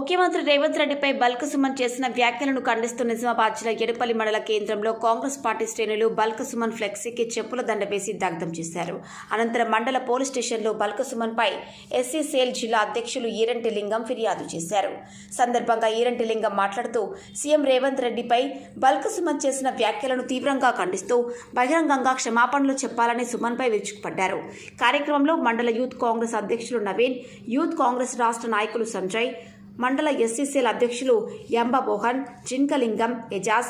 ముఖ్యమంత్రి రేవంత్ రెడ్డిపై బల్క్ సుమన్ చేసిన వ్యాఖ్యలను ఖండిస్తూ నిజామాబాద్ జిల్లా ఎడపల్లి మండల కేంద్రంలో కాంగ్రెస్ పార్టీ శ్రేణులు బల్క్ సుమన్ ఫ్లెక్సీకి చెప్పుల దండ వేసి దగ్ధం చేశారు. అనంతరం మండల పోలీస్ స్టేషన్లో బల్క్ సుమన్ పై ఎస్సీ సేల్ జిల్లా అధ్యక్షులు ఈరంటి లింగం ఫిర్యాదు చేశారు. సందర్భంగా ఈరంటి లింగం మాట్లాడుతూ సీఎం రేవంత్ రెడ్డిపై బల్క్ సుమన్ చేసిన వ్యాఖ్యలను తీవ్రంగా ఖండిస్తూ బహిరంగంగా క్షమాపణలు చెప్పాలని సుమన్పై విరుచుకుపడ్డారు. కార్యక్రమంలో మండల యూత్ కాంగ్రెస్ అధ్యక్షులు నవీన్, యూత్ కాంగ్రెస్ రాష్ట్ర నాయకులు సంజయ్, మండల ఎస్సీసీఎల్ అధ్యక్షులు యంబ మోహన్, జింకలింగం, ఎజాజ్,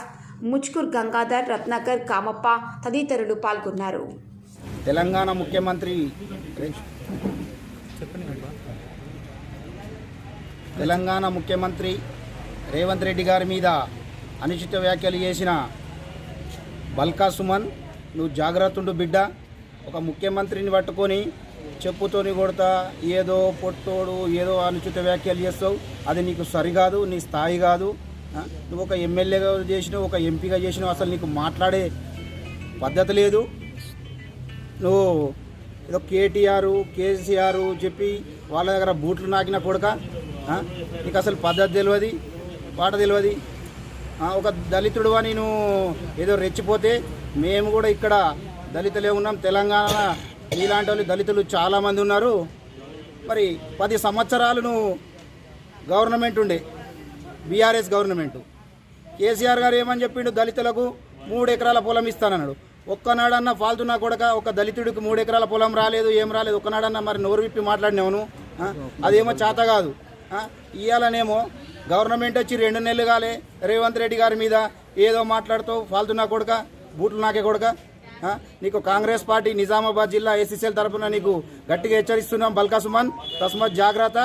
ముచ్కూర్ గంగాధర్, రత్నాకర్, కామప్ప తదితరులు పాల్గొన్నారు. తెలంగాణ ముఖ్యమంత్రి రేవంత్ రెడ్డి గారి మీద అనుచిత వ్యాఖ్యలు చేసిన బల్కా సుమన్, నువ్వు జాగ్రత్త బిడ్డ. ఒక ముఖ్యమంత్రిని పట్టుకొని చెప్పుతోని కొడతా, ఏదో పొట్టోడు ఏదో అనుచిత వ్యాఖ్యలు చేస్తావు. అది నీకు సరికాదు, నీ స్థాయి కాదు. నువ్వు ఒక ఎమ్మెల్యేగా చేసినావు, ఒక ఎంపీగా చేసినావు, అసలు నీకు మాట్లాడే పద్ధతి లేదు. నువ్వు ఏదో కేటీఆర్, కేసీఆర్ చెప్పి వాళ్ళ దగ్గర బూట్లు నాకిన కొడక, నీకు అసలు పద్ధతి తెలియదు, పాట తెలియదు. ఒక దళితుడు అని నువ్వు ఏదో రెచ్చిపోతే, మేము కూడా ఇక్కడ దళితులే ఉన్నాం. తెలంగాణ ఇలాంటి వాళ్ళు దళితులు చాలామంది ఉన్నారు. మరి 10 సంవత్సరాలు నువ్వు గవర్నమెంట్ ఉండే, బీఆర్ఎస్ గవర్నమెంటు. కేసీఆర్ గారు ఏమని చెప్పిండు, దళితులకు 3 ఎకరాల పొలం ఇస్తానన్నాడు. ఒక్కనాడన్నా ఫాల్తున్నా కొడక, ఒక దళితుడికి 3 ఎకరాల పొలం రాలేదు, ఏం రాలేదు. ఒక్కనాడన్నా మరి నోరు విప్పి మాట్లాడినావును. అదేమో చేత కాదు. ఇవాళనేమో గవర్నమెంట్ వచ్చి 2 నెలలు కాలే, రేవంత్ రెడ్డి గారి మీద ఏదో మాట్లాడుతావు, ఫాల్తున్నా కొడక, బూట్లు నాకే కొడక. నీకు కాంగ్రెస్ పార్టీ నిజామాబాద్ జిల్లా ఎస్సీసీఎల్ తరఫున నీకు గట్టిగా హెచ్చరిస్తున్నాం. బల్కా సుమన్, తస్మత్ జాగ్రత్త.